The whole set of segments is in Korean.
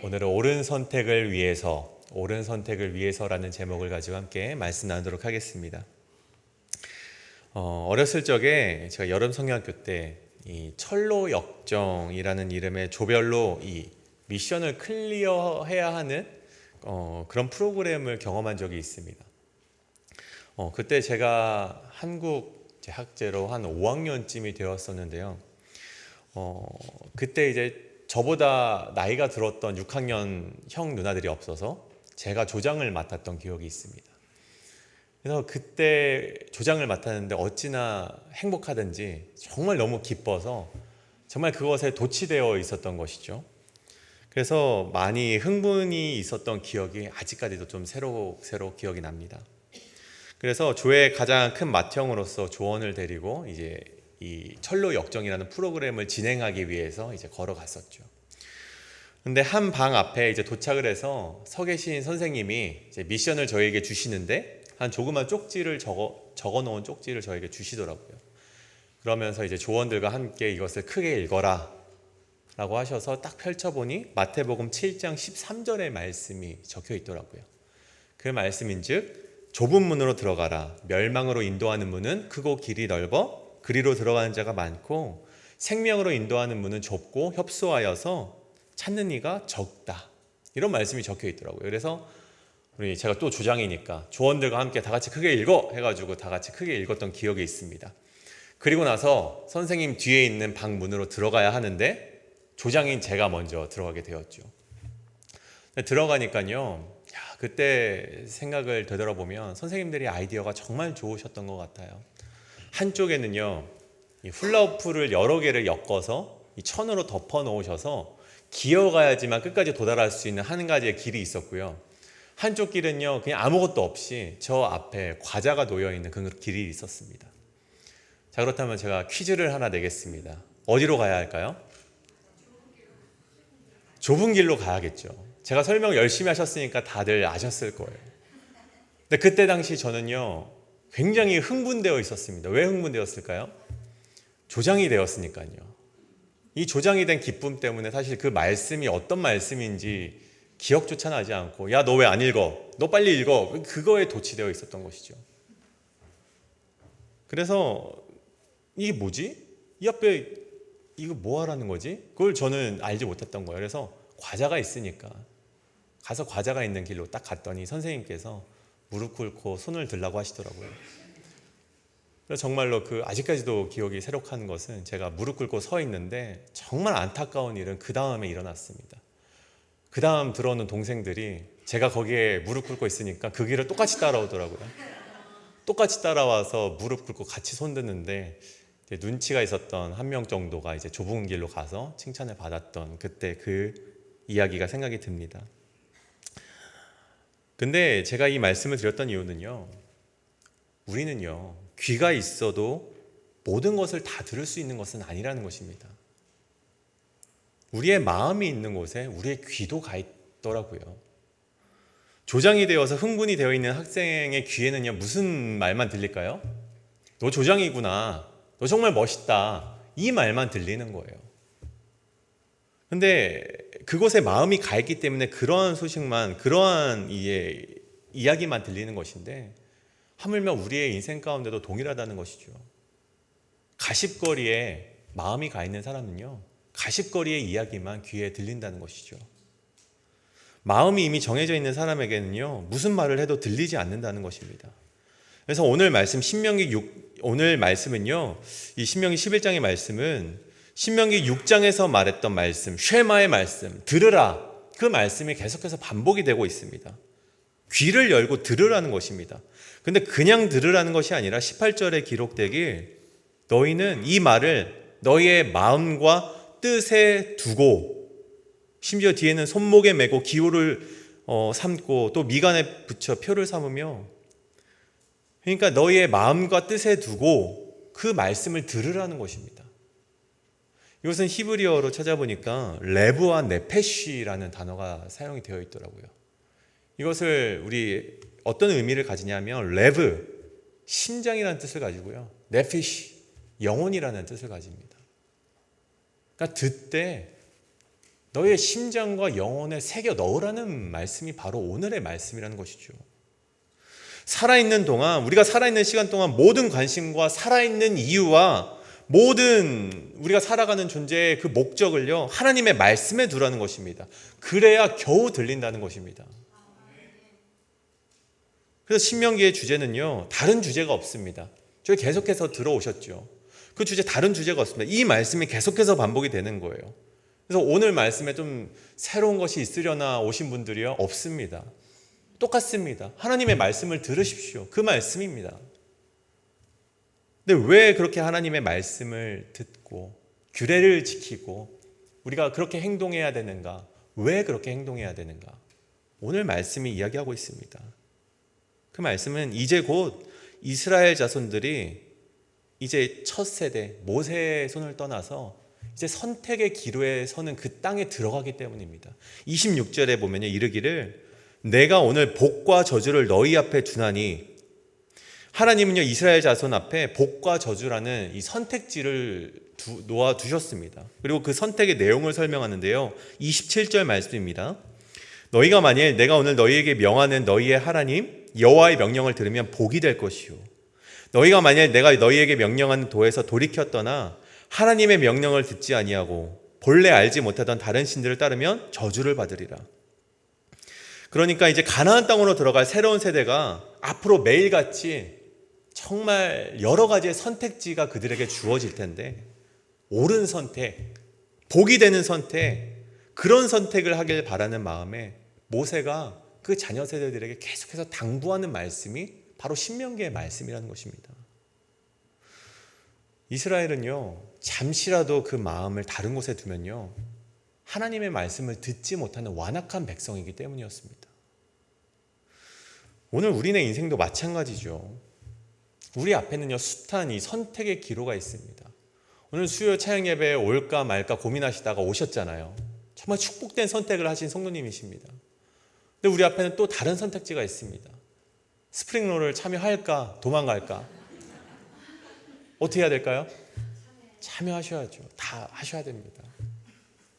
오늘은 옳은 선택을 위해서, 옳은 선택을 위해서라는 제목을 가지고 함께 말씀 나누도록 하겠습니다. 어렸을 적에 제가 여름 성경학교 때 이 철로 역정이라는 이름의 조별로 이 미션을 클리어해야 하는 그런 프로그램을 경험한 적이 있습니다. 그때 제가 한국 학제로 한 5학년쯤이 되었었는데요. 그때 이제 저보다 나이가 들었던 6학년 형 누나들이 없어서 제가 조장을 맡았던 기억이 있습니다. 그래서 그때 조장을 맡았는데 어찌나 행복하든지 정말 너무 기뻐서 정말 그것에 도취되어 있었던 것이죠. 그래서 많이 흥분이 있었던 기억이 아직까지도 좀 새록 기억이 납니다. 그래서 조의 가장 큰 맏형으로서 조언을 데리고 이제 이 철로 역정이라는 프로그램을 진행하기 위해서 이제 걸어갔었죠. 근데 한 방 앞에 이제 도착을 해서 서 계신 선생님이 이제 미션을 저에게 주시는데 한 조그만 쪽지를 적어 놓은 쪽지를 저에게 주시더라고요. 그러면서 이제 조원들과 함께 이것을 크게 읽어라 라고 하셔서 딱 펼쳐보니 마태복음 7장 13절의 말씀이 적혀 있더라고요. 그 말씀인즉 좁은 문으로 들어가라. 멸망으로 인도하는 문은 크고 길이 넓어 그리로 들어가는 자가 많고 생명으로 인도하는 문은 좁고 협소하여서 찾는 이가 적다. 이런 말씀이 적혀 있더라고요. 그래서 제가 또 조장이니까 조원들과 함께 다 같이 크게 읽어 해가지고 다 같이 크게 읽었던 기억이 있습니다. 그리고 나서 선생님 뒤에 있는 방 문으로 들어가야 하는데 조장인 제가 먼저 들어가게 되었죠. 들어가니까요, 그때 생각을 되돌아보면 선생님들이 아이디어가 정말 좋으셨던 것 같아요. 한쪽에는요, 이 훌라후프를 여러 개를 엮어서 이 천으로 덮어 놓으셔서 기어가야지만 끝까지 도달할 수 있는 한 가지의 길이 있었고요. 한쪽 길은요, 그냥 아무것도 없이 저 앞에 과자가 놓여있는 그 길이 있었습니다. 자, 그렇다면 제가 퀴즈를 하나 내겠습니다. 어디로 가야 할까요? 좁은 길로 가야겠죠. 제가 설명 열심히 하셨으니까 다들 아셨을 거예요. 근데 그때 당시 저는요, 굉장히 흥분되어 있었습니다. 왜 흥분되었을까요? 조장이 되었으니까요. 이 조장이 된 기쁨 때문에 사실 그 말씀이 어떤 말씀인지 기억조차 나지 않고, 야, 너 왜 안 읽어? 너 빨리 읽어. 그거에 도취되어 있었던 것이죠. 그래서 이게 뭐지? 이 앞에 이거 뭐 하라는 거지? 그걸 저는 알지 못했던 거예요. 그래서 과자가 있으니까 가서 과자가 있는 길로 딱 갔더니 선생님께서 무릎 꿇고 손을 들라고 하시더라고요. 그래서 정말로 아직까지도 기억이 새록한 것은 제가 무릎 꿇고 서 있는데 정말 안타까운 일은 그 다음에 일어났습니다. 그 다음 들어오는 동생들이 제가 거기에 무릎 꿇고 있으니까 그 길을 똑같이 따라오더라고요. 똑같이 따라와서 무릎 꿇고 같이 손드는데 눈치가 있었던 한 명 정도가 이제 좁은 길로 가서 칭찬을 받았던 그때 그 이야기가 생각이 듭니다. 근데 제가 이 말씀을 드렸던 이유는요, 우리는요, 귀가 있어도 모든 것을 다 들을 수 있는 것은 아니라는 것입니다. 우리의 마음이 있는 곳에 우리의 귀도 가 있더라고요. 조장이 되어서 흥분이 되어 있는 학생의 귀에는요, 무슨 말만 들릴까요? 너 조장이구나. 너 정말 멋있다. 이 말만 들리는 거예요. 근데 그곳에 마음이 가 있기 때문에 그러한 소식만, 그러한 이야기만 들리는 것인데, 하물며 우리의 인생 가운데도 동일하다는 것이죠. 가십거리에 마음이 가 있는 사람은요, 가십거리의 이야기만 귀에 들린다는 것이죠. 마음이 이미 정해져 있는 사람에게는요, 무슨 말을 해도 들리지 않는다는 것입니다. 그래서 오늘 말씀 오늘 말씀은요, 이 신명기 11장의 말씀은 신명기 6장에서 말했던 말씀, 쉐마의 말씀, 들으라, 그 말씀이 계속해서 반복이 되고 있습니다. 귀를 열고 들으라는 것입니다. 근데 그냥 들으라는 것이 아니라 18절에 기록되길 너희는 이 말을 너희의 마음과 뜻에 두고, 심지어 뒤에는 손목에 메고 기호를 삼고 또 미간에 붙여 표를 삼으며, 그러니까 너희의 마음과 뜻에 두고 그 말씀을 들으라는 것입니다. 이것은 히브리어로 찾아보니까 레브와 네페쉬라는 단어가 사용이 되어 있더라고요. 이것을 우리 어떤 의미를 가지냐면, 레브, 심장이라는 뜻을 가지고요, 네페쉬, 영혼이라는 뜻을 가집니다. 그러니까 듣되 너희의 심장과 영혼에 새겨 넣으라는 말씀이 바로 오늘의 말씀이라는 것이죠. 살아있는 동안, 우리가 살아있는 시간 동안 모든 관심과 살아있는 이유와 모든 우리가 살아가는 존재의 그 목적을요, 하나님의 말씀에 두라는 것입니다. 그래야 겨우 들린다는 것입니다. 그래서 신명기의 주제는요, 다른 주제가 없습니다. 저희 계속해서 들어오셨죠. 그 주제 다른 주제가 없습니다. 이 말씀이 계속해서 반복이 되는 거예요. 그래서 오늘 말씀에 좀 새로운 것이 있으려나 오신 분들이요, 없습니다. 똑같습니다. 하나님의 말씀을 들으십시오. 그 말씀입니다. 근데 왜 그렇게 하나님의 말씀을 듣고 규례를 지키고 우리가 그렇게 행동해야 되는가? 왜 그렇게 행동해야 되는가? 오늘 말씀이 이야기하고 있습니다. 그 말씀은 이제 곧 이스라엘 자손들이 이제 첫 세대 모세의 손을 떠나서 이제 선택의 기로에 서는 그 땅에 들어가기 때문입니다. 26절에 보면 이르기를 내가 오늘 복과 저주를 너희 앞에 두나니, 하나님은요 이스라엘 자손 앞에 복과 저주라는 이 선택지를 놓아 두셨습니다. 그리고 그 선택의 내용을 설명하는데요, 27절 말씀입니다. 너희가 만일 내가 오늘 너희에게 명하는 너희의 하나님 여호와의 명령을 들으면 복이 될 것이요, 너희가 만일 내가 너희에게 명령하는 도에서 돌이켜 떠나 하나님의 명령을 듣지 아니하고 본래 알지 못하던 다른 신들을 따르면 저주를 받으리라. 그러니까 이제 가나안 땅으로 들어갈 새로운 세대가 앞으로 매일같이 정말 여러 가지의 선택지가 그들에게 주어질 텐데, 옳은 선택, 복이 되는 선택, 그런 선택을 하길 바라는 마음에 모세가 그 자녀 세대들에게 계속해서 당부하는 말씀이 바로 신명기의 말씀이라는 것입니다. 이스라엘은요, 잠시라도 그 마음을 다른 곳에 두면요, 하나님의 말씀을 듣지 못하는 완악한 백성이기 때문이었습니다. 오늘 우리네 인생도 마찬가지죠. 우리 앞에는요, 숱한 이 선택의 기로가 있습니다. 오늘 수요 차영 예배에 올까 말까 고민하시다가 오셨잖아요. 정말 축복된 선택을 하신 성도님이십니다. 근데 우리 앞에는 또 다른 선택지가 있습니다. 스프링롤을 참여할까 도망갈까? 어떻게 해야 될까요? 참여하셔야죠. 다 하셔야 됩니다.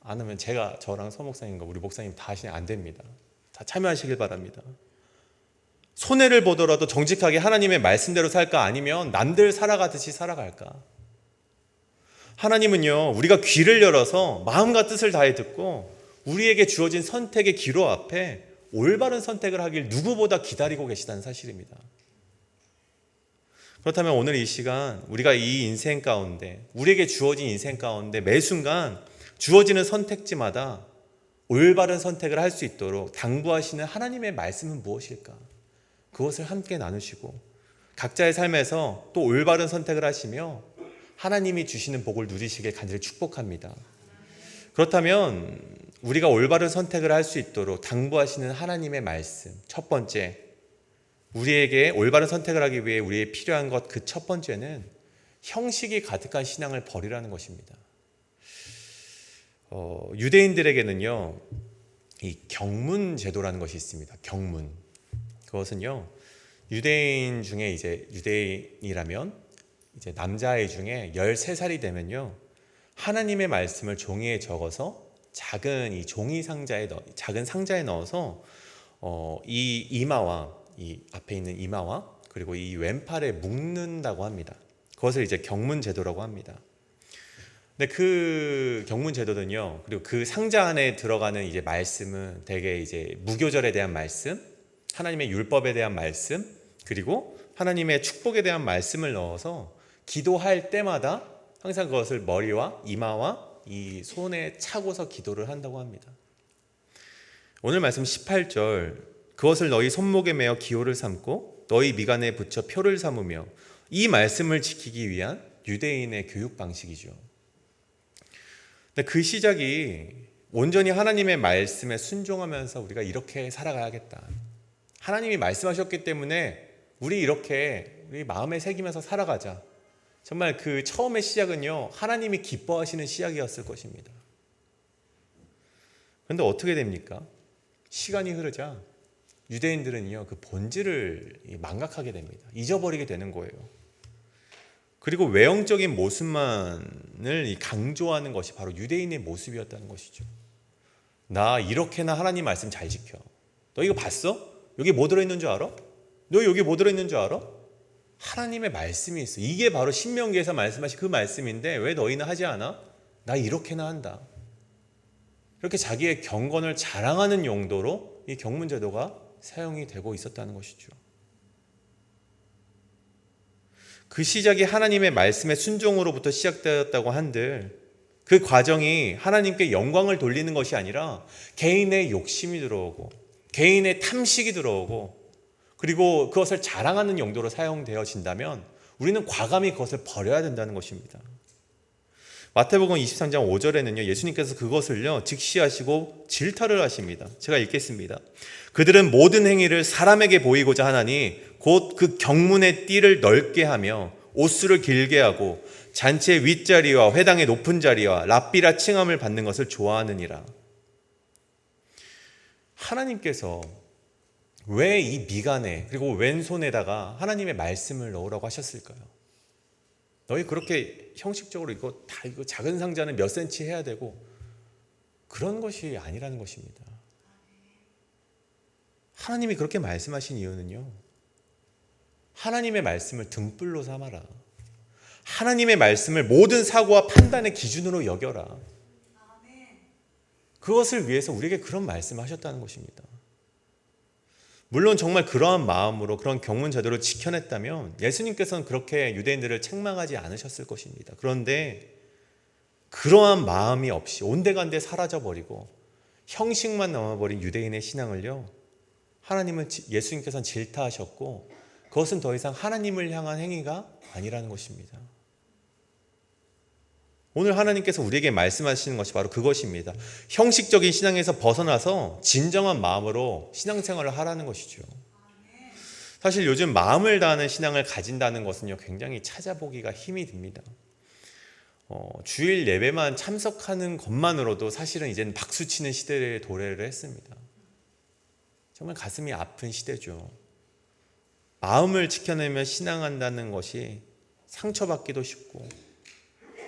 안 하면 제가, 저랑 서 목사님과 우리 목사님 다 하시면 안 됩니다. 다 참여하시길 바랍니다. 손해를 보더라도 정직하게 하나님의 말씀대로 살까, 아니면 남들 살아가듯이 살아갈까? 하나님은요, 우리가 귀를 열어서 마음과 뜻을 다해 듣고 우리에게 주어진 선택의 기로 앞에 올바른 선택을 하길 누구보다 기다리고 계시다는 사실입니다. 그렇다면 오늘 이 시간 우리가 이 인생 가운데, 우리에게 주어진 인생 가운데 매 순간 주어지는 선택지마다 올바른 선택을 할 수 있도록 당부하시는 하나님의 말씀은 무엇일까? 그것을 함께 나누시고 각자의 삶에서 또 올바른 선택을 하시며 하나님이 주시는 복을 누리시길 간절히 축복합니다. 그렇다면 우리가 올바른 선택을 할 수 있도록 당부하시는 하나님의 말씀, 첫 번째, 우리에게 올바른 선택을 하기 위해 우리에 필요한 것, 그 첫 번째는 형식이 가득한 신앙을 버리라는 것입니다. 유대인들에게는요, 이 경문 제도라는 것이 있습니다. 경문. 그것은요, 유대인 중에 이제 유대인이라면 이제 남자아이 중에 13살이 되면요, 하나님의 말씀을 종이에 적어서 작은 이 종이 상자에 작은 상자에 넣어서 이 이마와 이 앞에 있는 이마와 그리고 이 왼팔에 묶는다고 합니다. 그것을 이제 경문 제도라고 합니다. 근데 그 경문 제도는요, 그리고 그 상자 안에 들어가는 이제 말씀은 대개 이제 무교절에 대한 말씀, 하나님의 율법에 대한 말씀, 그리고 하나님의 축복에 대한 말씀을 넣어서 기도할 때마다 항상 그것을 머리와 이마와 이 손에 차고서 기도를 한다고 합니다. 오늘 말씀 18절, 그것을 너희 손목에 매어 기호를 삼고 너희 미간에 붙여 표를 삼으며, 이 말씀을 지키기 위한 유대인의 교육 방식이죠. 근데 그 시작이 온전히 하나님의 말씀에 순종하면서 우리가 이렇게 살아가야겠다, 하나님이 말씀하셨기 때문에 우리 이렇게 우리 마음에 새기면서 살아가자, 정말 그 처음의 시작은요, 하나님이 기뻐하시는 시작이었을 것입니다. 그런데 어떻게 됩니까? 시간이 흐르자 유대인들은요, 그 본질을 망각하게 됩니다. 잊어버리게 되는 거예요. 그리고 외형적인 모습만을 강조하는 것이 바로 유대인의 모습이었다는 것이죠. 나 이렇게나 하나님 말씀 잘 지켜. 너 이거 봤어? 여기 뭐 들어있는 줄 알아? 너 여기 뭐 들어있는 줄 알아? 하나님의 말씀이 있어. 이게 바로 신명기에서 말씀하신 그 말씀인데 왜 너희는 하지 않아? 나 이렇게나 한다. 이렇게 자기의 경건을 자랑하는 용도로 이 경문제도가 사용이 되고 있었다는 것이죠. 그 시작이 하나님의 말씀의 순종으로부터 시작되었다고 한들 그 과정이 하나님께 영광을 돌리는 것이 아니라 개인의 욕심이 들어오고 개인의 탐식이 들어오고 그리고 그것을 자랑하는 용도로 사용되어진다면 우리는 과감히 그것을 버려야 된다는 것입니다. 마태복음 23장 5절에는요, 예수님께서 그것을요 직시하시고 질타를 하십니다. 제가 읽겠습니다. 그들은 모든 행위를 사람에게 보이고자 하나니 곧 그 경문의 띠를 넓게 하며 옷수를 길게 하고 잔치의 윗자리와 회당의 높은 자리와 랍비라 칭함을 받는 것을 좋아하느니라. 하나님께서 왜 이 미간에 그리고 왼손에다가 하나님의 말씀을 넣으라고 하셨을까요? 너희 그렇게 형식적으로 이거 작은 상자는 몇 센치 해야 되고 그런 것이 아니라는 것입니다. 하나님이 그렇게 말씀하신 이유는요, 하나님의 말씀을 등불로 삼아라. 하나님의 말씀을 모든 사고와 판단의 기준으로 여겨라. 그것을 위해서 우리에게 그런 말씀을 하셨다는 것입니다. 물론 정말 그러한 마음으로 그런 경문 제도를 지켜냈다면 예수님께서는 그렇게 유대인들을 책망하지 않으셨을 것입니다. 그런데 그러한 마음이 없이 온데간데 사라져버리고 형식만 남아버린 유대인의 신앙을요, 예수님께서는 질타하셨고 그것은 더 이상 하나님을 향한 행위가 아니라는 것입니다. 오늘 하나님께서 우리에게 말씀하시는 것이 바로 그것입니다. 형식적인 신앙에서 벗어나서 진정한 마음으로 신앙생활을 하라는 것이죠. 사실 요즘 마음을 다하는 신앙을 가진다는 것은요, 굉장히 찾아보기가 힘이 듭니다. 주일 예배만 참석하는 것만으로도 사실은 이제는 박수치는 시대에 도래를 했습니다. 정말 가슴이 아픈 시대죠. 마음을 지켜내며 신앙한다는 것이 상처받기도 쉽고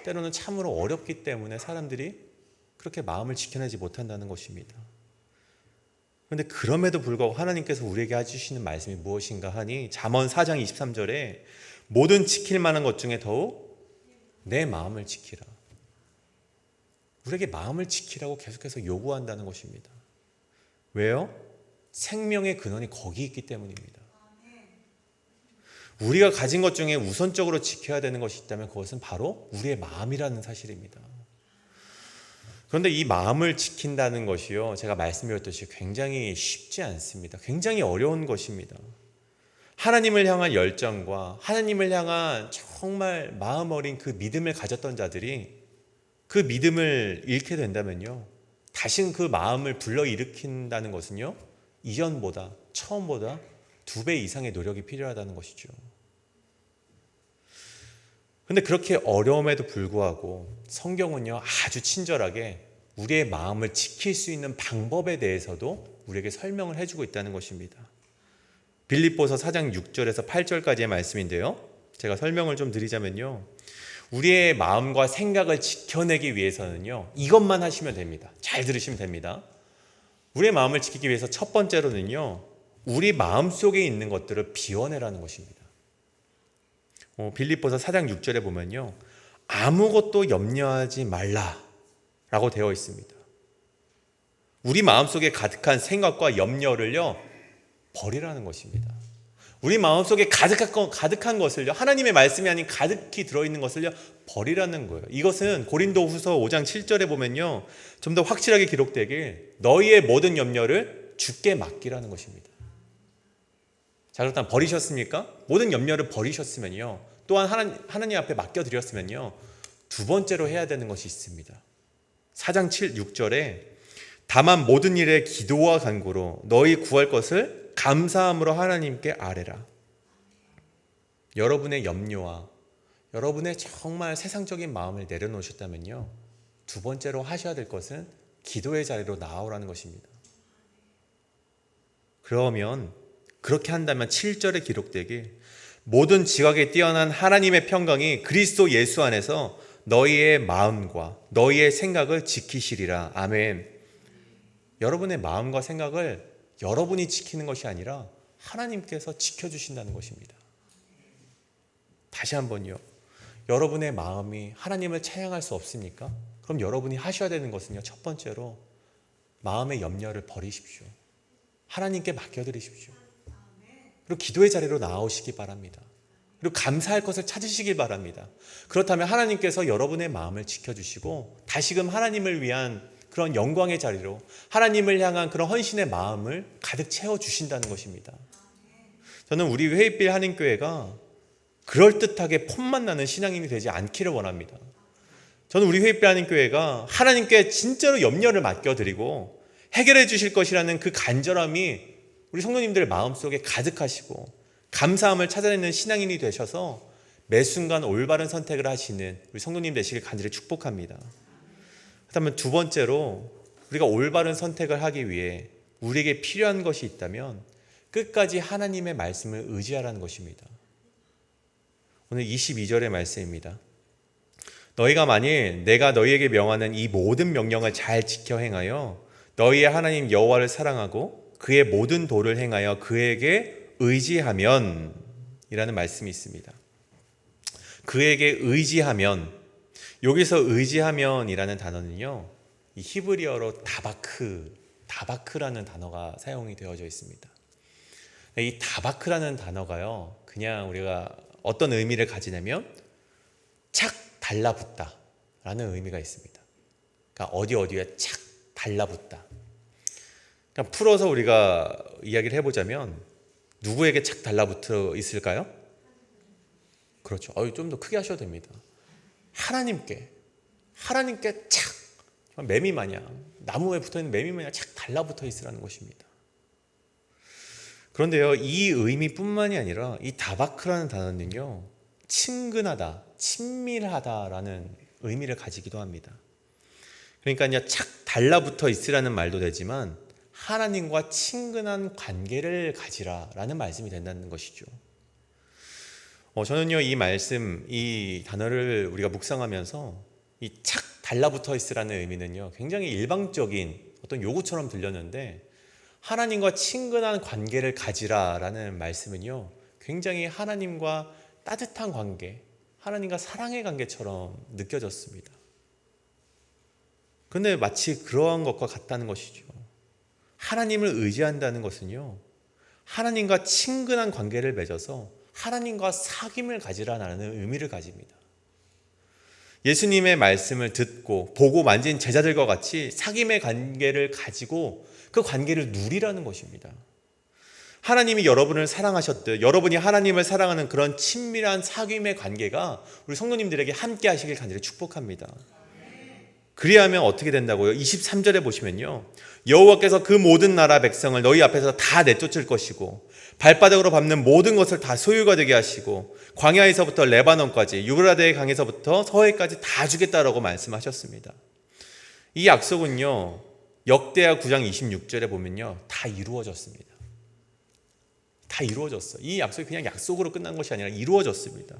때로는 참으로 어렵기 때문에 사람들이 그렇게 마음을 지켜내지 못한다는 것입니다. 그런데 그럼에도 불구하고 하나님께서 우리에게 해주시는 말씀이 무엇인가 하니 잠언 4장 23절에 모든 지킬 만한 것 중에 더욱 내 마음을 지키라. 우리에게 마음을 지키라고 계속해서 요구한다는 것입니다. 왜요? 생명의 근원이 거기 있기 때문입니다. 우리가 가진 것 중에 우선적으로 지켜야 되는 것이 있다면 그것은 바로 우리의 마음이라는 사실입니다. 그런데 이 마음을 지킨다는 것이요, 제가 말씀드렸듯이 굉장히 쉽지 않습니다. 굉장히 어려운 것입니다. 하나님을 향한 열정과 하나님을 향한 정말 마음 어린 그 믿음을 가졌던 자들이 그 믿음을 잃게 된다면요, 다신 그 마음을 불러일으킨다는 것은요, 이전보다 처음보다 2배 이상의 노력이 필요하다는 것이죠. 그런데 그렇게 어려움에도 불구하고 성경은요, 아주 친절하게 우리의 마음을 지킬 수 있는 방법에 대해서도 우리에게 설명을 해주고 있다는 것입니다. 빌립보서 4장 6절에서 8절까지의 말씀인데요, 제가 설명을 좀 드리자면요, 우리의 마음과 생각을 지켜내기 위해서는요, 이것만 하시면 됩니다. 잘 들으시면 됩니다. 우리의 마음을 지키기 위해서 첫 번째로는요, 우리 마음속에 있는 것들을 비워내라는 것입니다. 빌립보서 4장 6절에 보면요, 아무것도 염려하지 말라라고 되어 있습니다. 우리 마음속에 가득한 생각과 염려를요, 버리라는 것입니다. 우리 마음속에 가득한 것을요, 하나님의 말씀이 아닌 가득히 들어있는 것을요, 버리라는 거예요. 이것은 고린도후서 5장 7절에 보면요, 좀 더 확실하게 기록되길 너희의 모든 염려를 주께 맡기라는 것입니다. 자, 그렇다면 버리셨습니까? 모든 염려를 버리셨으면요, 또한 하나님 앞에 맡겨드렸으면요, 두 번째로 해야 되는 것이 있습니다. 4장 6절에 다만 모든 일에 기도와 간구로 너희 구할 것을 감사함으로 하나님께 아뢰라. 여러분의 염려와 여러분의 정말 세상적인 마음을 내려놓으셨다면요, 두 번째로 하셔야 될 것은 기도의 자리로 나아오라는 것입니다. 그러면 그렇게 한다면 7절에 기록되길 모든 지각에 뛰어난 하나님의 평강이 그리스도 예수 안에서 너희의 마음과 너희의 생각을 지키시리라. 아멘. 여러분의 마음과 생각을 여러분이 지키는 것이 아니라 하나님께서 지켜주신다는 것입니다. 다시 한번요. 여러분의 마음이 하나님을 찬양할 수 없습니까? 그럼 여러분이 하셔야 되는 것은요, 첫 번째로 마음의 염려를 버리십시오. 하나님께 맡겨드리십시오. 그리고 기도의 자리로 나아오시기 바랍니다. 그리고 감사할 것을 찾으시길 바랍니다. 그렇다면 하나님께서 여러분의 마음을 지켜주시고 다시금 하나님을 위한 그런 영광의 자리로, 하나님을 향한 그런 헌신의 마음을 가득 채워주신다는 것입니다. 저는 우리 회의빌 한인교회가 그럴듯하게 폼만 나는 신앙인이 되지 않기를 원합니다. 저는 우리 회의빌 한인교회가 하나님께 진짜로 염려를 맡겨드리고 해결해 주실 것이라는 그 간절함이 우리 성도님들 마음속에 가득하시고 감사함을 찾아내는 신앙인이 되셔서 매 순간 올바른 선택을 하시는 우리 성도님 되시길 간절히 축복합니다. 그렇다면 두 번째로 우리가 올바른 선택을 하기 위해 우리에게 필요한 것이 있다면 끝까지 하나님의 말씀을 의지하라는 것입니다. 오늘 22절의 말씀입니다. 너희가 만일 내가 너희에게 명하는 이 모든 명령을 잘 지켜 행하여 너희의 하나님 여호와를 사랑하고 그의 모든 도를 행하여 그에게 의지하면 이라는 말씀이 있습니다. 그에게 의지하면, 여기서 의지하면이라는 단어는요, 이 히브리어로 다바크라는 단어가 사용이 되어져 있습니다. 이 다바크라는 단어가요, 그냥 우리가 어떤 의미를 가지냐면 착 달라붙다 라는 의미가 있습니다. 그러니까 어디에 착 달라붙다. 그러니까 풀어서 우리가 이야기를 해보자면 누구에게 착 달라붙어 있을까요? 그렇죠. 좀 더 크게 하셔도 됩니다. 하나님께 착, 매미 마냥, 나무에 붙어있는 매미 마냥 착 달라붙어 있으라는 것입니다. 그런데요, 이 의미뿐만이 아니라 이 다바크라는 단어는요, 친근하다, 친밀하다라는 의미를 가지기도 합니다. 그러니까요, 착 달라붙어 있으라는 말도 되지만 하나님과 친근한 관계를 가지라라는 말씀이 된다는 것이죠. 저는요, 이 말씀, 이 단어를 우리가 묵상하면서 이 착 달라붙어 있으라는 의미는요, 굉장히 일방적인 어떤 요구처럼 들렸는데 하나님과 친근한 관계를 가지라라는 말씀은요, 굉장히 하나님과 따뜻한 관계, 하나님과 사랑의 관계처럼 느껴졌습니다. 그런데 마치 그러한 것과 같다는 것이죠. 하나님을 의지한다는 것은요, 하나님과 친근한 관계를 맺어서 하나님과 사귐을 가지라는 의미를 가집니다. 예수님의 말씀을 듣고 보고 만진 제자들과 같이 사귐의 관계를 가지고 그 관계를 누리라는 것입니다. 하나님이 여러분을 사랑하셨듯 여러분이 하나님을 사랑하는 그런 친밀한 사귐의 관계가 우리 성도님들에게 함께 하시길 간절히 축복합니다. 그리하면 어떻게 된다고요? 23절에 보시면요, 여호와께서 그 모든 나라 백성을 너희 앞에서 다 내쫓을 것이고 발바닥으로 밟는 모든 것을 다 소유가 되게 하시고 광야에서부터 레바논까지 유브라데의 강에서부터 서해까지 다 주겠다라고 말씀하셨습니다. 이 약속은요, 역대하 9장 26절에 보면요, 다 이루어졌습니다. 다 이루어졌어요. 이 약속이 그냥 약속으로 끝난 것이 아니라 이루어졌습니다.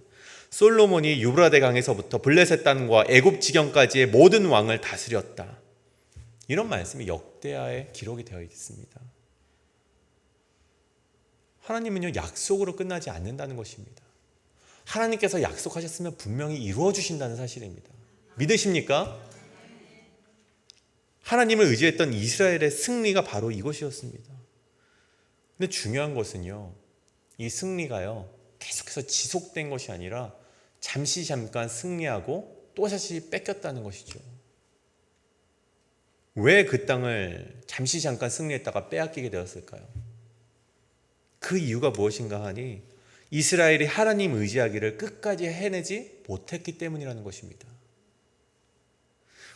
솔로몬이 유브라데 강에서부터 블레셋 땅과 애굽 지경까지의 모든 왕을 다스렸다. 이런 말씀이 역대하에 기록이 되어 있습니다. 하나님은요, 약속으로 끝나지 않는다는 것입니다. 하나님께서 약속하셨으면 분명히 이루어 주신다는 사실입니다. 믿으십니까? 하나님을 의지했던 이스라엘의 승리가 바로 이것이었습니다. 근데 중요한 것은요, 이 승리가요, 계속해서 지속된 것이 아니라 잠깐 승리하고 또다시 뺏겼다는 것이죠. 왜 그 땅을 잠깐 승리했다가 빼앗기게 되었을까요? 그 이유가 무엇인가 하니 이스라엘이 하나님 의지하기를 끝까지 해내지 못했기 때문이라는 것입니다.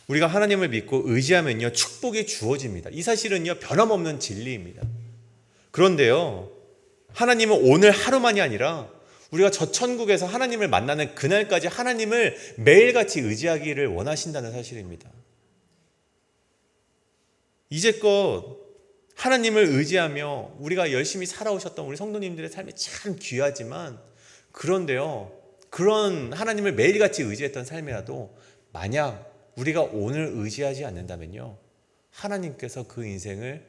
우리가 하나님을 믿고 의지하면요, 축복이 주어집니다. 이 사실은요, 변함없는 진리입니다. 그런데요, 하나님은 오늘 하루만이 아니라 우리가 저 천국에서 하나님을 만나는 그날까지 하나님을 매일같이 의지하기를 원하신다는 사실입니다. 이제껏 하나님을 의지하며 우리가 열심히 살아오셨던 우리 성도님들의 삶이 참 귀하지만, 그런데요, 그런 하나님을 매일같이 의지했던 삶이라도 만약 우리가 오늘 의지하지 않는다면요, 하나님께서 그 인생을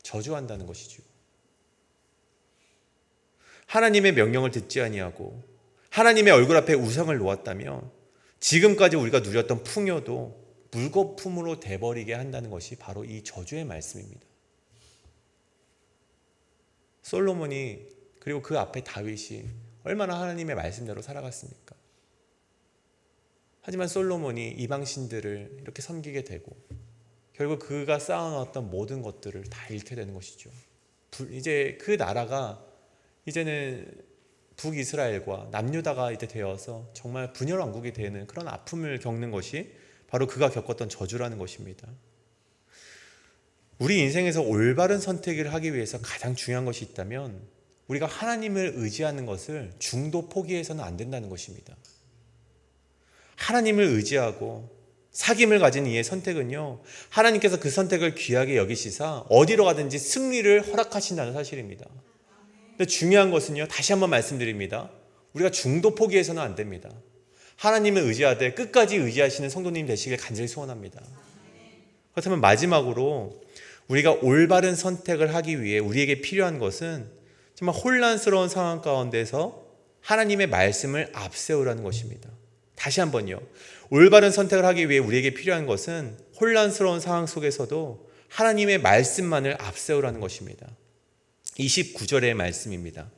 저주한다는 것이죠. 하나님의 명령을 듣지 아니하고 하나님의 얼굴 앞에 우상을 놓았다면 지금까지 우리가 누렸던 풍요도 물거품으로 돼버리게 한다는 것이 바로 이 저주의 말씀입니다. 솔로몬이 그리고 그 앞에 다윗이 얼마나 하나님의 말씀대로 살아갔습니까? 하지만 솔로몬이 이방신들을 이렇게 섬기게 되고 결국 그가 쌓아놨던 모든 것들을 다 잃게 되는 것이죠. 이제 그 나라가 이제는 북이스라엘과 남유다가 이제 되어서 정말 분열 왕국이 되는 그런 아픔을 겪는 것이 바로 그가 겪었던 저주라는 것입니다. 우리 인생에서 올바른 선택을 하기 위해서 가장 중요한 것이 있다면 우리가 하나님을 의지하는 것을 중도 포기해서는 안 된다는 것입니다. 하나님을 의지하고 사귐을 가진 이의 선택은요, 하나님께서 그 선택을 귀하게 여기시사 어디로 가든지 승리를 허락하신다는 사실입니다. 근데 중요한 것은요, 다시 한번 말씀드립니다. 우리가 중도 포기해서는 안 됩니다. 하나님을 의지하되 끝까지 의지하시는 성도님 되시길 간절히 소원합니다. 그렇다면 마지막으로 우리가 올바른 선택을 하기 위해 우리에게 필요한 것은 정말 혼란스러운 상황 가운데서 하나님의 말씀을 앞세우라는 것입니다. 다시 한번요. 올바른 선택을 하기 위해 우리에게 필요한 것은 혼란스러운 상황 속에서도 하나님의 말씀만을 앞세우라는 것입니다. 29절의 말씀입니다.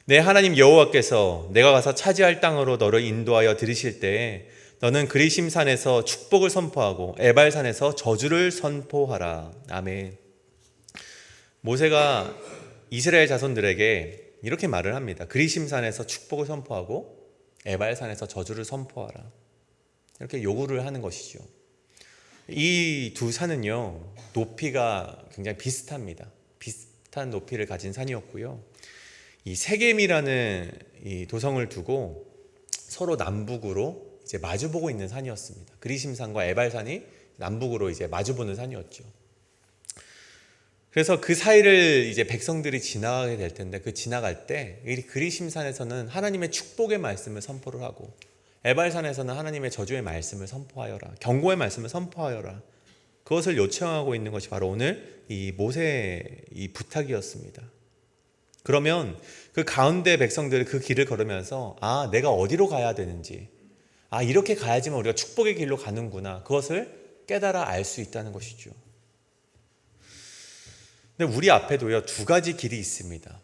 내 하나님 여호와께서 내가 가서 차지할 땅으로 너를 인도하여 들이실 때에 너는 그리심산에서 축복을 선포하고 에발산에서 저주를 선포하라. 아멘. 모세가 이스라엘 자손들에게 이렇게 말을 합니다. 그리심산에서 축복을 선포하고 에발산에서 저주를 선포하라. 이렇게 요구를 하는 것이죠. 이 두 산은요, 높이가 굉장히 비슷합니다. 비슷한 높이를 가진 산이었고요. 이 세겜이라는 이 도성을 두고 서로 남북으로 이제 마주보고 있는 산이었습니다. 그리심산과 에발산이 남북으로 이제 마주보는 산이었죠. 그래서 그 사이를 이제 백성들이 지나가게 될 텐데 그 지나갈 때 이 그리심산에서는 하나님의 축복의 말씀을 선포를 하고 에발산에서는 하나님의 저주의 말씀을 선포하여라. 경고의 말씀을 선포하여라. 그것을 요청하고 있는 것이 바로 오늘 이 모세의 이 부탁이었습니다. 그러면 그 가운데 백성들이 그 길을 걸으면서 내가 어디로 가야 되는지, 이렇게 가야지만 우리가 축복의 길로 가는구나. 그것을 깨달아 알 수 있다는 것이죠. 근데 우리 앞에도요, 두 가지 길이 있습니다.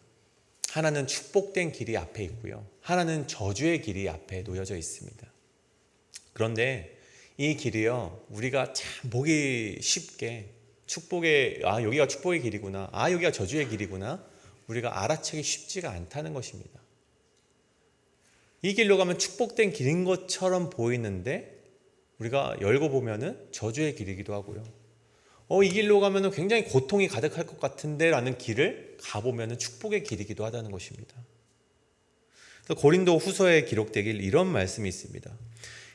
하나는 축복된 길이 앞에 있고요. 하나는 저주의 길이 앞에 놓여져 있습니다. 그런데 이 길이요, 우리가 참 보기 쉽게 여기가 축복의 길이구나. 여기가 저주의 길이구나. 우리가 알아채기 쉽지가 않다는 것입니다. 이 길로 가면 축복된 길인 것처럼 보이는데 우리가 열고 보면은 저주의 길이기도 하고요. 이 길로 가면은 굉장히 고통이 가득할 것 같은데 라는 길을 가보면은 축복의 길이기도 하다는 것입니다. 그래서 고린도 후서에 기록되길 이런 말씀이 있습니다.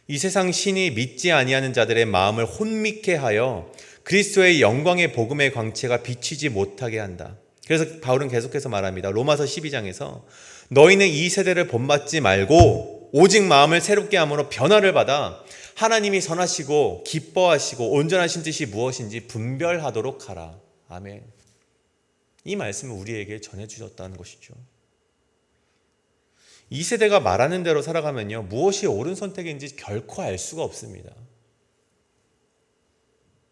이 세상 신이 믿지 아니하는 자들의 마음을 혼미케 하여 그리스도의 영광의 복음의 광채가 비치지 못하게 한다. 그래서 바울은 계속해서 말합니다. 로마서 12장에서 너희는 이 세대를 본받지 말고 오직 마음을 새롭게 함으로 변화를 받아 하나님이 선하시고 기뻐하시고 온전하신 뜻이 무엇인지 분별하도록 하라. 아멘. 이 말씀을 우리에게 전해주셨다는 것이죠. 이 세대가 말하는 대로 살아가면요, 무엇이 옳은 선택인지 결코 알 수가 없습니다.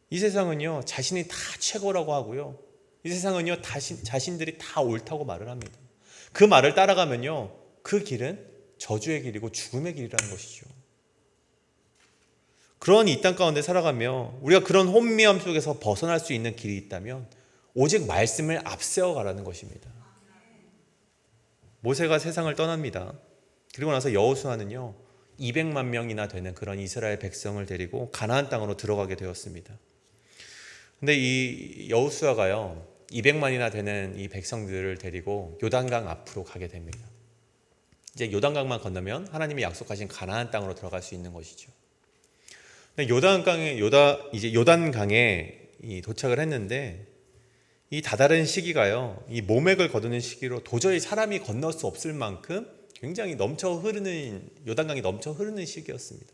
이 세상은요, 자신이 다 최고라고 하고요, 이 세상은요, 자신들이 다 옳다고 말을 합니다. 그 말을 따라가면요, 그 길은 저주의 길이고 죽음의 길이라는 것이죠. 그런 이 땅 가운데 살아가며 우리가 그런 혼미함 속에서 벗어날 수 있는 길이 있다면 오직 말씀을 앞세워 가라는 것입니다. 모세가 세상을 떠납니다. 그리고 나서 여호수아는요, 200만 명이나 되는 그런 이스라엘 백성을 데리고 가나안 땅으로 들어가게 되었습니다. 근데 이 여호수아가요, 200만이나 되는 이 백성들을 데리고 요단강 앞으로 가게 됩니다. 이제 요단강만 건너면 하나님이 약속하신 가나안 땅으로 들어갈 수 있는 것이죠. 근데 요단강에 도착을 했는데 이 다다른 시기가요, 이 모맥을 거두는 시기로 도저히 사람이 건널 수 없을 만큼 굉장히 요단강이 넘쳐 흐르는 시기였습니다.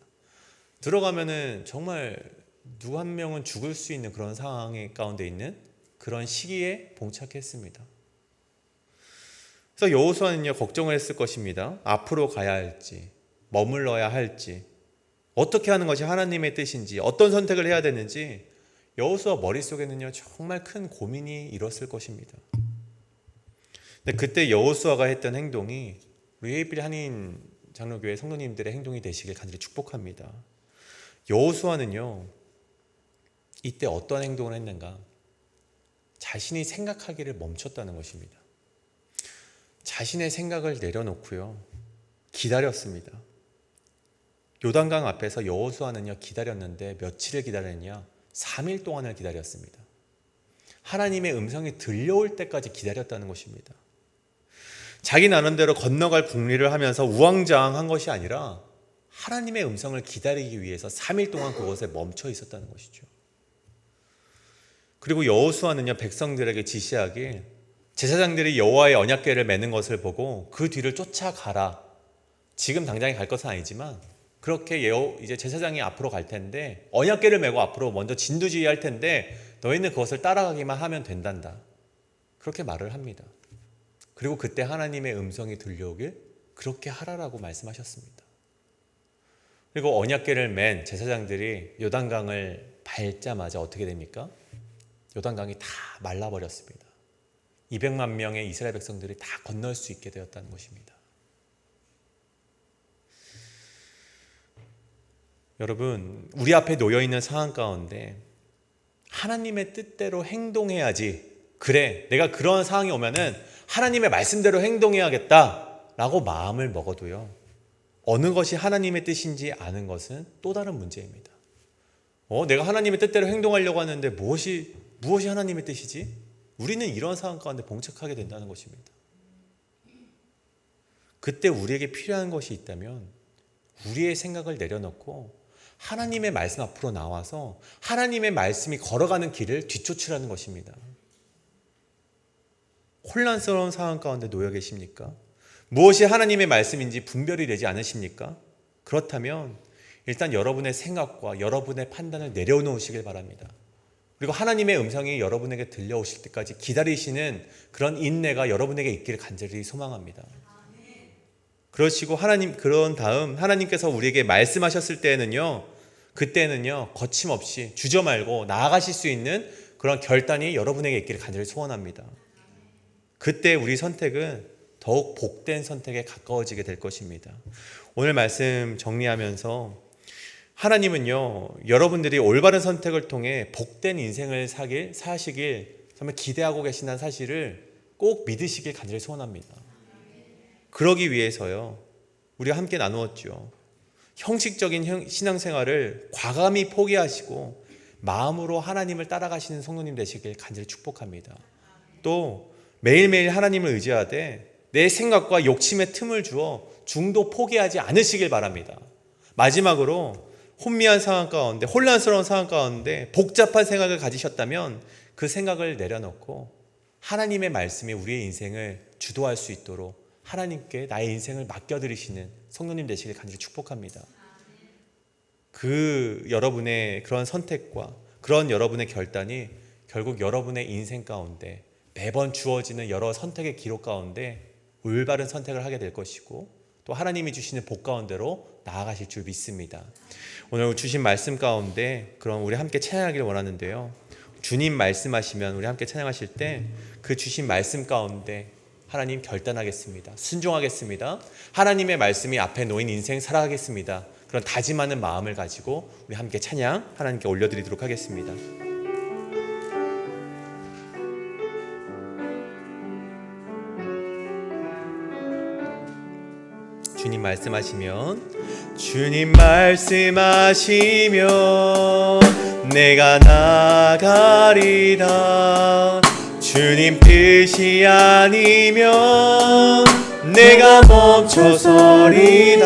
들어가면은 정말 누구 한 명은 죽을 수 있는 그런 상황 가운데 있는 그런 시기에 봉착했습니다. 그래서 여호수아는요, 걱정을 했을 것입니다. 앞으로 가야 할지, 머물러야 할지, 어떻게 하는 것이 하나님의 뜻인지, 어떤 선택을 해야 되는지 여호수아 머릿속에는요, 정말 큰 고민이 일었을 것입니다. 근데 그때 여호수아가 했던 행동이 우리 헤이필 한인 장로교회 성도님들의 행동이 되시길 간절히 축복합니다. 여호수아는요, 이때 어떤 행동을 했는가? 자신이 생각하기를 멈췄다는 것입니다. 자신의 생각을 내려놓고요, 기다렸습니다. 요단강 앞에서 여호수아는요, 기다렸는데 며칠을 기다렸냐? 3일 동안을 기다렸습니다. 하나님의 음성이 들려올 때까지 기다렸다는 것입니다. 자기 나름대로 건너갈 궁리를 하면서 우왕좌왕한 것이 아니라 하나님의 음성을 기다리기 위해서 3일 동안 그곳에 멈춰 있었다는 것이죠. 그리고 여호수아는요, 백성들에게 지시하길, 제사장들이 여호와의 언약궤를 매는 것을 보고 그 뒤를 쫓아가라. 지금 당장에 갈 것은 아니지만 그렇게 이제 제사장이 앞으로 갈 텐데 언약궤를 메고 앞으로 먼저 진두지휘할 텐데 너희는 그것을 따라가기만 하면 된단다. 그렇게 말을 합니다. 그리고 그때 하나님의 음성이 들려오길 그렇게 하라라고 말씀하셨습니다. 그리고 언약궤를 맨 제사장들이 요단강을 밟자마자 어떻게 됩니까? 요단강이 다 말라버렸습니다. 200만 명의 이스라엘 백성들이 다 건널 수 있게 되었다는 것입니다. 여러분, 우리 앞에 놓여있는 상황 가운데 하나님의 뜻대로 행동해야지, 그래, 내가 그런 상황이 오면은 하나님의 말씀대로 행동해야겠다라고 마음을 먹어도요, 어느 것이 하나님의 뜻인지 아는 것은 또 다른 문제입니다. 내가 하나님의 뜻대로 행동하려고 하는데 무엇이 하나님의 뜻이지? 우리는 이런 상황 가운데 봉착하게 된다는 것입니다. 그때 우리에게 필요한 것이 있다면 우리의 생각을 내려놓고 하나님의 말씀 앞으로 나와서 하나님의 말씀이 걸어가는 길을 뒤쫓으라는 것입니다. 혼란스러운 상황 가운데 놓여 계십니까? 무엇이 하나님의 말씀인지 분별이 되지 않으십니까? 그렇다면 일단 여러분의 생각과 여러분의 판단을 내려놓으시길 바랍니다. 그리고 하나님의 음성이 여러분에게 들려오실 때까지 기다리시는 그런 인내가 여러분에게 있기를 간절히 소망합니다. 그러시고 그런 다음 하나님께서 우리에게 말씀하셨을 때에는요, 그때는요, 거침없이 주저 말고 나아가실 수 있는 그런 결단이 여러분에게 있기를 간절히 소원합니다. 그때 우리 선택은 더욱 복된 선택에 가까워지게 될 것입니다. 오늘 말씀 정리하면서 하나님은요, 여러분들이 올바른 선택을 통해 복된 인생을 사시길 정말 기대하고 계신다는 사실을 꼭 믿으시길 간절히 소원합니다. 그러기 위해서요, 우리가 함께 나누었죠. 형식적인 신앙생활을 과감히 포기하시고 마음으로 하나님을 따라가시는 성도님 되시길 간절히 축복합니다. 또 매일매일 하나님을 의지하되 내 생각과 욕심의 틈을 주어 중도 포기하지 않으시길 바랍니다. 마지막으로 혼미한 상황 가운데, 혼란스러운 상황 가운데 복잡한 생각을 가지셨다면 그 생각을 내려놓고 하나님의 말씀이 우리의 인생을 주도할 수 있도록 하나님께 나의 인생을 맡겨드리시는 성도님 되시길 간절히 축복합니다. 여러분의 그런 선택과 그런 여러분의 결단이 결국 여러분의 인생 가운데 매번 주어지는 여러 선택의 기록 가운데 올바른 선택을 하게 될 것이고 또 하나님이 주시는 복 가운데로 나아가실 줄 믿습니다. 오늘 주신 말씀 가운데 그럼 우리 함께 찬양하기를 원하는데요, 주님 말씀하시면 우리 함께 찬양하실 때 그 주신 말씀 가운데 하나님 결단하겠습니다. 순종하겠습니다. 하나님의 말씀이 앞에 놓인 인생 살아가겠습니다. 그런 다짐하는 마음을 가지고 우리 함께 찬양 하나님께 올려드리도록 하겠습니다. 주님 말씀하시면, 주님 말씀하시면 내가 나가리다. 주님 뜻이 아니면 내가 멈춰서리다.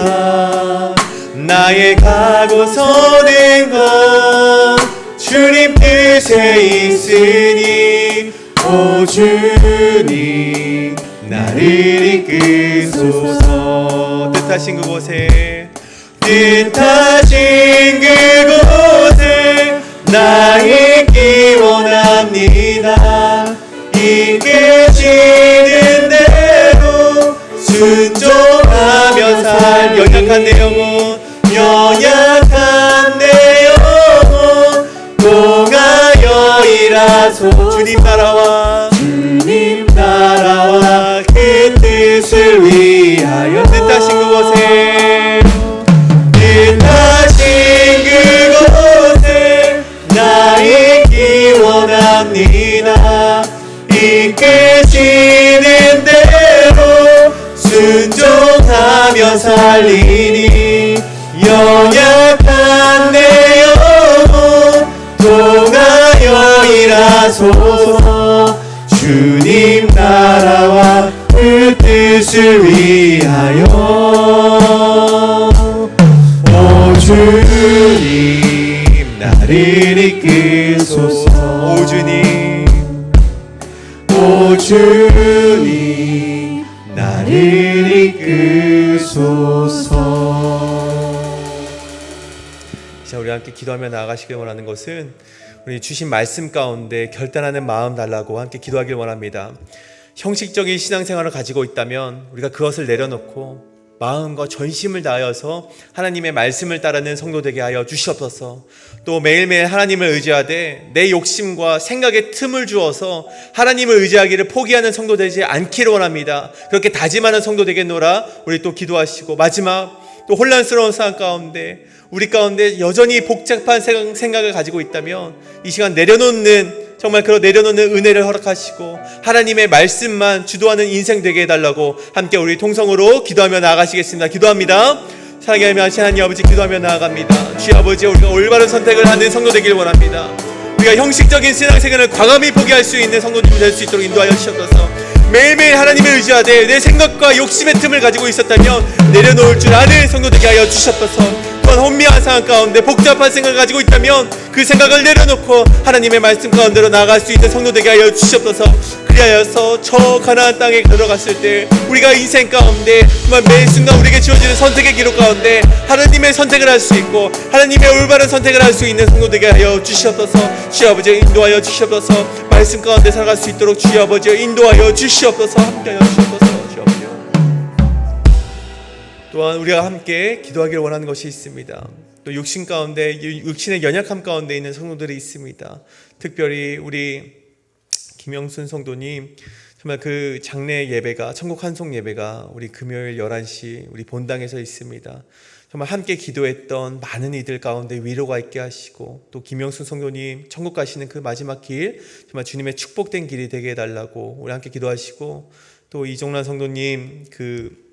나의 가고 서는 것 주님 뜻에 있으니 오 주님 나를 이끄소서. 뜻하신 그곳에 나이기 원합니다. 이끄시는 대로 순종하며 살 연약한 내 영혼 연약한 내 영혼 통하여 일하소 주님 나라와 그 뜻을 위하여 뜻하신 그곳에 나이기 원합니다. 이끄시는 대로 순종하며 살리니 연약한 내 영혼 통하여 일하소서 주님 나라와 그 뜻을 위하여 오 주님 나를 이끄소서 오 주님 나를 이끄소서. 자, 우리 함께 기도하며 나아가시길 원하는 것은 우리 주신 말씀 가운데 결단하는 마음 달라고 함께 기도하길 원합니다. 형식적인 신앙생활을 가지고 있다면 우리가 그것을 내려놓고 마음과 전심을 다하여서 하나님의 말씀을 따르는 성도 되게 하여 주시옵소서. 또 매일매일 하나님을 의지하되 내 욕심과 생각에 틈을 주어서 하나님을 의지하기를 포기하는 성도 되지 않기를 원합니다. 그렇게 다짐하는 성도 되겠노라. 우리 또 기도하시고 마지막 또 혼란스러운 상황 가운데 우리 가운데 여전히 복잡한 생각을 가지고 있다면 이 시간 정말 그런 내려놓는 은혜를 허락하시고 하나님의 말씀만 주도하는 인생 되게 해달라고 함께 우리 통성으로 기도하며 나아가시겠습니다. 기도합니다. 사랑하며 하나님 아버지 기도하며 나아갑니다. 주여 아버지 우리가 올바른 선택을 하는 성도 되길 원합니다. 우리가 형식적인 신앙생활을 과감히 포기할 수 있는 성도님 될 수 있도록 인도하여 주시옵소서. 매일매일 하나님을 의지하되 내 생각과 욕심의 틈을 가지고 있었다면 내려놓을 줄 아는 성도 되게 하여 주시옵소서. 또한 혼미한 상황 가운데 복잡한 생각을 가지고 있다면 그 생각을 내려놓고 하나님의 말씀 가운데로 나아갈 수 있는 성도 되게 하여 주시옵소서. 그리하여서 저 가나안 땅에 들어갔을 때 우리가 인생 가운데 정말 매 순간 우리에게 주어지는 선택의 기록 가운데 하나님의 선택을 할 수 있고 하나님의 올바른 선택을 할 수 있는 성도 되게 하여 주시옵소서. 주여 아버지 인도하여 주시옵소서. 말씀 가운데 살아갈 수 있도록 주여 아버지 인도하여 주시옵소서. 함께하여 주시옵소서. 주여 아버지 또한 우리가 함께 기도하기를 원하는 것이 있습니다. 또 육신 가운데 육신의 연약함 가운데 있는 성도들이 있습니다. 특별히 우리 김영순 성도님 정말 그 장례 예배가 천국 환송 예배가 우리 금요일 11시 우리 본당에서 있습니다. 정말 함께 기도했던 많은 이들 가운데 위로가 있게 하시고 또 김영순 성도님 천국 가시는 그 마지막 길 정말 주님의 축복된 길이 되게 해달라고 우리 함께 기도하시고 또 이종란 성도님 그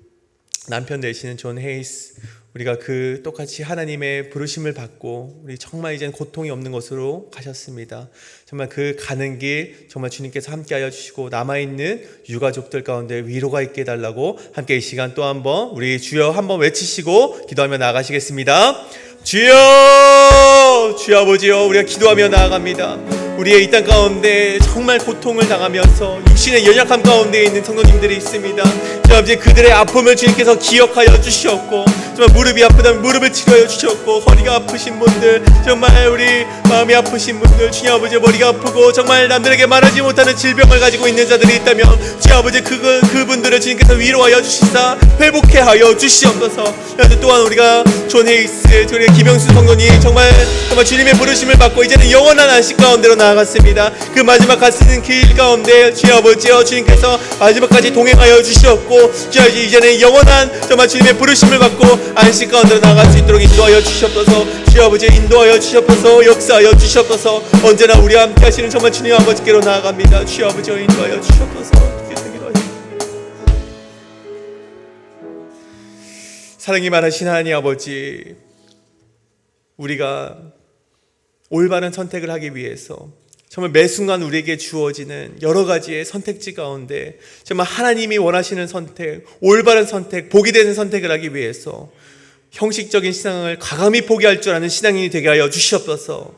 남편 되시는 존 헤이스 우리가 그 똑같이 하나님의 부르심을 받고 우리 정말 이제는 고통이 없는 곳으로 가셨습니다. 정말 그 가는 길 정말 주님께서 함께하여 주시고 남아있는 유가족들 가운데 위로가 있게 해달라고 함께 이 시간 또 한번 우리 주여 한번 외치시고 기도하며 나아가시겠습니다. 주여 주여 아버지여 우리가 기도하며 나아갑니다. 우리의 이 땅 가운데 정말 고통을 당하면서 육신의 연약함 가운데 있는 성도님들이 있습니다. 주 아버지 그들의 아픔을 주님께서 기억하여 주시옵고 정말 무릎이 아프다면 무릎을 치료하여 주시옵고 허리가 아프신 분들 정말 우리 마음이 아프신 분들 주님 아버지 머리가 아프고 정말 남들에게 말하지 못하는 질병을 가지고 있는 자들이 있다면 주님 아버지 그분들을 주님께서 위로하여 주시사 회복해 하여 주시옵소서. 또한 우리가 존 헤이스 우리 김영수 성도님 정말 주님의 부르심을 받고 이제는 영원한 안식 가운데로 나아갔습니다. 그 마지막 가시는 길 가운데 주님 아버지여 주님께서 마지막까지 동행하여 주시옵고 주님 아버지 이제는 영원한 정말 주님의 부르심을 받고 안식 가운데로 나아갈 수 있도록 인도하여 주시옵소서. 주님 아버지 인도하여 주시옵소서. 역사하여 주시옵소서. 언제나 우리와 함께 하시는 정말 주님 아버지께로 나아갑니다. 주님 아버지 인도하여 주시옵소서. 사랑이 많으신 하나님 아버지 우리가 올바른 선택을 하기 위해서 정말 매 순간 우리에게 주어지는 여러 가지의 선택지 가운데 정말 하나님이 원하시는 선택, 올바른 선택, 복이 되는 선택을 하기 위해서 형식적인 신앙을 과감히 포기할 줄 아는 신앙인이 되게 하여 주시옵소서.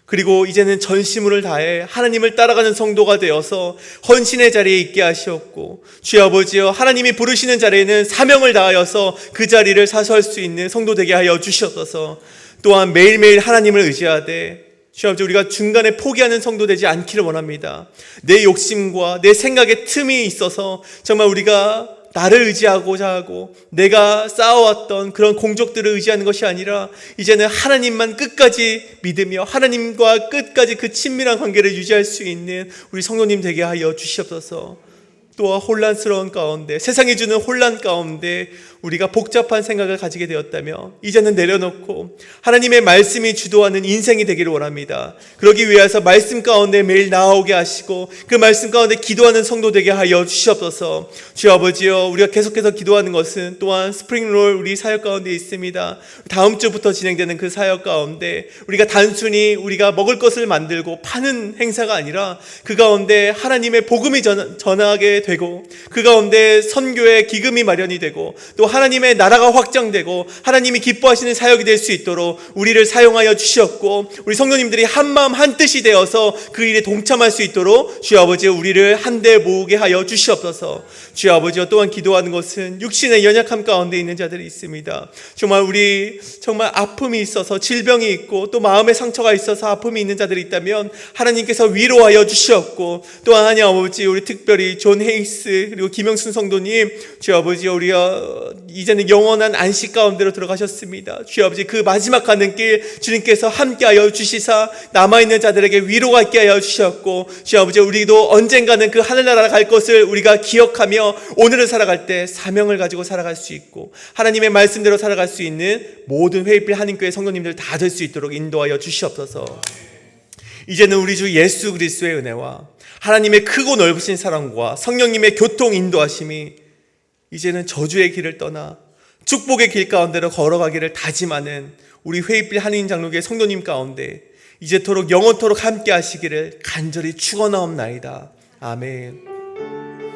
그리고 이제는 전심을 다해 하나님을 따라가는 성도가 되어서 헌신의 자리에 있게 하시옵고 주여 아버지여 하나님이 부르시는 자리에는 사명을 다하여서 그 자리를 사수할 수 있는 성도 되게 하여 주시옵소서. 또한 매일매일 하나님을 의지하되 주여 아버지, 우리가 중간에 포기하는 성도 되지 않기를 원합니다. 내 욕심과 내 생각에 틈이 있어서 정말 우리가 나를 의지하고자 하고 내가 쌓아왔던 그런 공적들을 의지하는 것이 아니라 이제는 하나님만 끝까지 믿으며 하나님과 끝까지 그 친밀한 관계를 유지할 수 있는 우리 성도님 되게 하여 주시옵소서. 또한 혼란스러운 가운데, 세상이 주는 혼란 가운데 우리가 복잡한 생각을 가지게 되었다며 이제는 내려놓고 하나님의 말씀이 주도하는 인생이 되기를 원합니다. 그러기 위해서 말씀 가운데 매일 나오게 하시고 그 말씀 가운데 기도하는 성도 되게 하여 주시옵소서. 주여 아버지여, 우리가 계속해서 기도하는 것은 또한 스프링롤 우리 사역 가운데 있습니다. 다음 주부터 진행되는 그 사역 가운데 우리가 단순히 우리가 먹을 것을 만들고 파는 행사가 아니라 그 가운데 하나님의 복음이 전하게 되고 그 가운데 선교의 기금이 마련이 되고 또 하나님의 나라가 확장되고 하나님이 기뻐하시는 사역이 될 수 있도록 우리를 사용하여 주셨고 우리 성도님들이 한마음 한뜻이 되어서 그 일에 동참할 수 있도록 주여 아버지 우리를 한데 모으게 하여 주시옵소서. 주여 아버지와 또한 기도하는 것은 육신의 연약함 가운데 있는 자들이 있습니다. 정말 우리 정말 아픔이 있어서 질병이 있고 또 마음의 상처가 있어서 아픔이 있는 자들이 있다면 하나님께서 위로하여 주시옵고 또한 하나님 아버지 우리 특별히 존 헤이스 그리고 김영순 성도님 주여 아버지 우리가 이제는 영원한 안식 가운데로 들어가셨습니다. 주여 아버지 그 마지막 가는 길 주님께서 함께하여 주시사 남아있는 자들에게 위로가 있게 하여 주셨고 주여 아버지 우리도 언젠가는 그 하늘나라 갈 것을 우리가 기억하며 오늘을 살아갈 때 사명을 가지고 살아갈 수 있고 하나님의 말씀대로 살아갈 수 있는 모든 회의필 한인교회 성도님들 다 될 수 있도록 인도하여 주시옵소서. 이제는 우리 주 예수 그리스도의 은혜와 하나님의 크고 넓으신 사랑과 성령님의 교통 인도하심이 이제는 저주의 길을 떠나 축복의 길 가운데로 걸어가기를 다짐하는 우리 회의필 한인 장로교회 성도님 가운데 이제토록 영원토록 함께 하시기를 간절히 축원하옵나이다. 아멘.